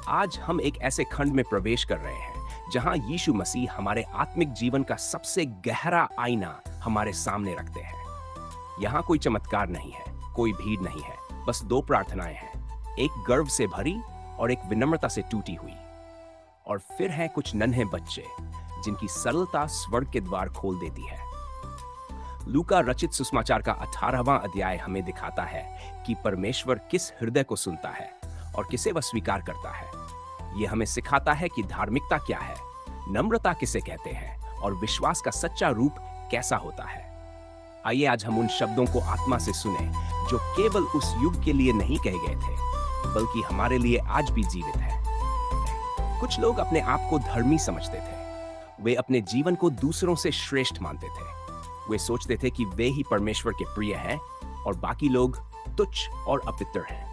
आज हम एक ऐसे खंड में प्रवेश कर रहे हैं जहां यीशु मसीह हमारे आत्मिक जीवन का सबसे गहरा आईना हमारे सामने रखते हैं। यहाँ कोई चमत्कार नहीं है, कोई भीड़ नहीं है, बस दो प्रार्थनाएं हैं, एक गर्व से भरी और एक विनम्रता से टूटी हुई। और फिर हैं कुछ नन्हे बच्चे जिनकी सरलता स्वर्ग के द्वार खोल देती है। लूका रचित सुसमाचार का 18वां अध्याय हमें दिखाता है कि परमेश्वर किस हृदय को सुनता है और किसे वह स्वीकार करता है। यह हमें सिखाता है कि धार्मिकता क्या है, नम्रता किसे कहते हैं और विश्वास का सच्चा रूप कैसा होता है। आइए आज हम उन शब्दों को आत्मा से सुने जो केवल उस युग के लिए नहीं कहे गए थे, बल्कि हमारे लिए आज भी जीवित है। कुछ लोग अपने आप को धर्मी समझते थे। वे अपने जीवन को दूसरों से श्रेष्ठ मानते थे। वे सोचते थे कि वे ही परमेश्वर के प्रिय हैं और बाकी लोग तुच्छ और अपवित्र हैं।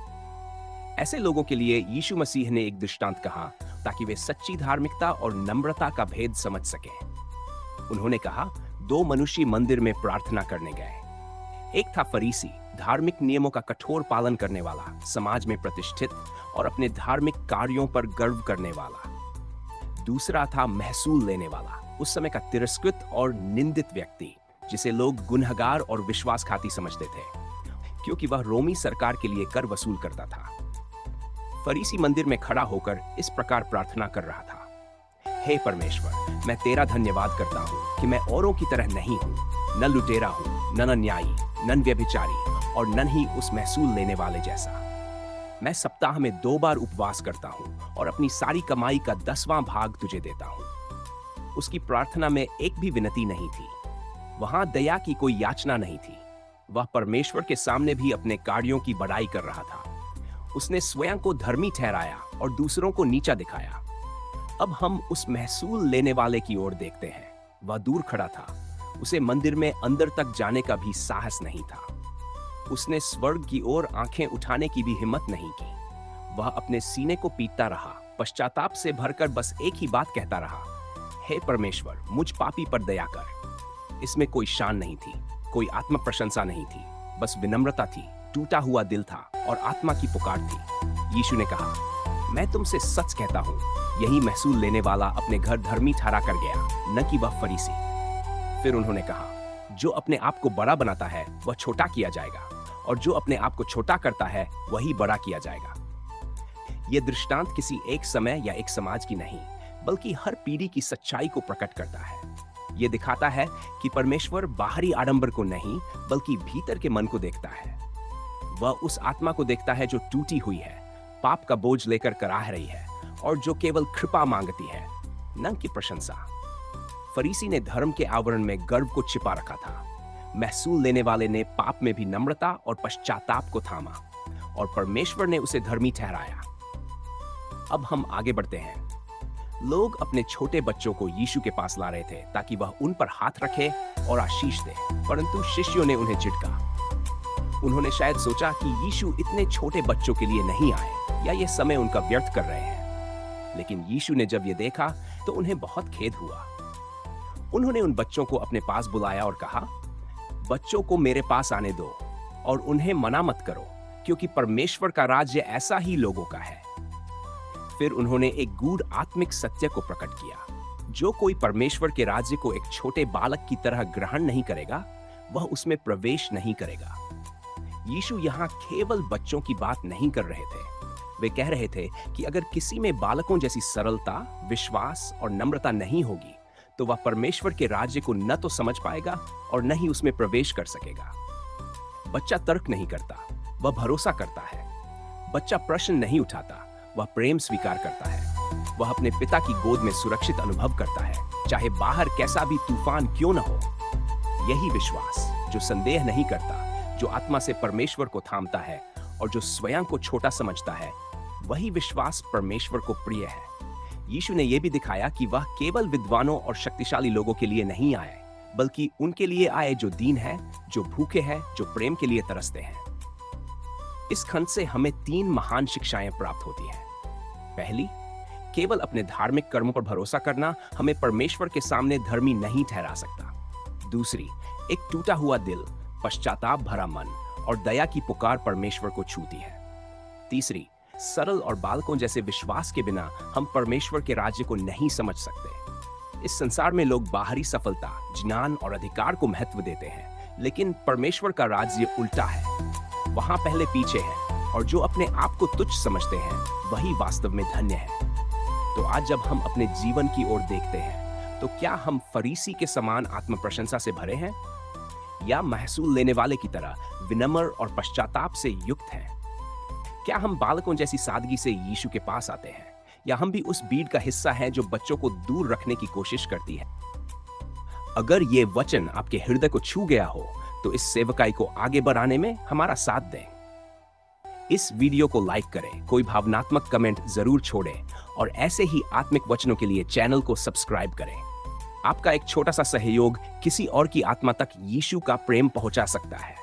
ऐसे लोगों के लिए यीशु मसीह ने एक दृष्टांत कहा ताकि वे सच्ची धार्मिकता और नम्रता का भेद समझ सकें। उन्होंने कहा, दो मनुष्य मंदिर में प्रार्थना करने गए। एक था फरीसी, धार्मिक नियमों का कठोर पालन करने वाला, समाज में प्रतिष्ठित और अपने धार्मिक कार्यों पर गर्व करने वाला। दूसरा था महसूल लेने वाला, उस समय का तिरस्कृत और निंदित व्यक्ति, जिसे लोग गुनहगार और विश्वासघाती समझते थे, क्योंकि वह रोमी सरकार के लिए कर वसूल करता था। फरीसी मंदिर में खड़ा होकर इस प्रकार प्रार्थना कर रहा था, हे परमेश्वर, मैं तेरा धन्यवाद करता हूँ कि मैं औरों की तरह नहीं हूँ, न लुटेरा हूँ, न अन्यायी, न व्यभिचारी और न ही उस महसूल लेने वाले जैसा। मैं सप्ताह में 2 बार उपवास करता हूँ और अपनी सारी कमाई का 10वां भाग तुझे देता हूँ। उसकी प्रार्थना में एक भी विनती नहीं थी। वहां दया की कोई याचना नहीं थी। वह परमेश्वर के सामने भी अपने कार्यों की बड़ाई कर रहा था। उसने स्वयं को धर्मी ठहराया और दूसरों को नीचा दिखाया। अब हम उस महसूल लेने वाले की ओर देखते हैं। वह दूर खड़ा था। उसे मंदिर में अंदर तक जाने का भी साहस नहीं था। उसने स्वर्ग की ओर आंखें उठाने की भी हिम्मत नहीं की। वह अपने सीने को पीटता रहा, पश्चाताप से भरकर बस एक ही बात कहता रहा, हे परमेश्वर, मुझ पापी पर दया कर। इसमें कोई शान नहीं थी, कोई आत्म प्रशंसा नहीं थी, बस विनम्रता थी, टूटा हुआ दिल था और आत्मा की पुकार थी। यीशु ने कहा, मैं तुमसे सच कहता हूँ, यही महसूल लेने वाला अपने घर धर्मी ठहरा कर गया, न कि वह फरीसी। फिर उन्होंने कहा, जो अपने आप को बड़ा बनाता है वह छोटा किया जाएगा, और जो अपने आप को छोटा करता है वही बड़ा किया जाएगा। यह दृष्टांत किसी एक समय या एक समाज की नहीं, बल्कि हर पीढ़ी की सच्चाई को प्रकट करता है। यह दिखाता है कि परमेश्वर बाहरी आडंबर को नहीं, बल्कि भीतर के मन को देखता है। वह उस आत्मा को देखता है जो टूटी हुई है, पाप का बोझ लेकर कराह रही है और जो केवल कृपा मांगती है, न कि प्रशंसा। फरीसी ने धर्म के आवरण में गर्व को छिपा रखा था। महसूल लेने वाले ने पाप में भी नम्रता और पश्चाताप को थामा, और परमेश्वर ने उसे धर्मी ठहराया। अब हम आगे बढ़ते हैं। लोग अपने छोटे बच्चों को यीशु के पास ला रहे थे ताकि वह उन पर हाथ रखे और आशीष दे, परंतु शिष्यों ने उन्हें झिड़का। उन्होंने शायद सोचा कि यीशु इतने छोटे बच्चों के लिए नहीं आए, या ये समय उनका व्यर्थ कर रहे हैं। लेकिन यीशु ने जब ये देखा तो उन्हें बहुत खेद हुआ। उन्होंने उन बच्चों को अपने पास बुलाया और कहा, बच्चों को मेरे पास आने दो और उन्हें मना मत करो, क्योंकि परमेश्वर का राज्य ऐसा ही लोगों का है। फिर उन्होंने एक गूढ़ आत्मिक सत्य को प्रकट किया, जो कोई परमेश्वर के राज्य को एक छोटे बालक की तरह ग्रहण नहीं करेगा, वह उसमें प्रवेश नहीं करेगा। यीशु यहाँ केवल बच्चों की बात नहीं कर रहे थे। वे कह रहे थे कि अगर किसी में बालकों जैसी सरलता, विश्वास और नम्रता नहीं होगी, तो वह परमेश्वर के राज्य को न तो समझ पाएगा और न ही उसमें प्रवेश कर सकेगा। बच्चा तर्क नहीं करता, वह भरोसा करता है। बच्चा प्रश्न नहीं उठाता, वह प्रेम स्वीकार करता है। वह अपने पिता की गोद में सुरक्षित अनुभव करता है, चाहे बाहर कैसा भी तूफान क्यों न हो। यही विश्वास जो संदेह नहीं करता, जो आत्मा से परमेश्वर को थामता है और जो स्वयं को छोटा समझता है, वही विश्वास परमेश्वर को प्रिय है। यीशु ने यह भी दिखाया कि वह केवल विद्वानों और शक्तिशाली लोगों के लिए नहीं आए, बल्कि उनके लिए आए जो दीन है, जो भूखे हैं, जो प्रेम के लिए तरसते हैं। इस खंड से हमें 3 महान शिक्षाएं प्राप्त होती हैं। पहली, केवल अपने धार्मिक कर्मों पर भरोसा करना हमें परमेश्वर के सामने धर्मी नहीं ठहरा सकता। दूसरी, एक टूटा हुआ दिल, पश्चाताप भरा मन और दया की पुकार परमेश्वर को छूती है। तीसरी, सरल और बालकों जैसे विश्वास के बिना हम परमेश्वर के राज्य को नहीं समझ सकते। इस संसार में लोग बाहरी सफलता, ज्ञान और अधिकार को महत्व देते हैं, लेकिन परमेश्वर का राज्य उल्टा है। वहां पहले पीछे है, और जो अपने आप को तुच्छ समझते हैं वही वास्तव में धन्य है। तो आज जब हम अपने जीवन की ओर देखते हैं, तो क्या हम फरीसी के समान आत्म प्रशंसा से भरे हैं, या महसूल लेने वाले की तरह विनम्र और पश्चाताप से युक्त हैं? क्या हम बालकों जैसी सादगी से यीशु के पास आते हैं, या हम भी उस भीड़ का हिस्सा हैं जो बच्चों को दूर रखने की कोशिश करती है? अगर ये वचन आपके हृदय को छू गया हो, तो इस सेवकाई को आगे बढ़ाने में हमारा साथ दें। इस वीडियो को लाइक करें, कोई भावनात्मक कमेंट जरूर छोड़ें, और ऐसे ही आत्मिक वचनों के लिए चैनल को सब्सक्राइब करें। आपका एक छोटा सा सहयोग किसी और की आत्मा तक यीशु का प्रेम पहुंचा सकता है।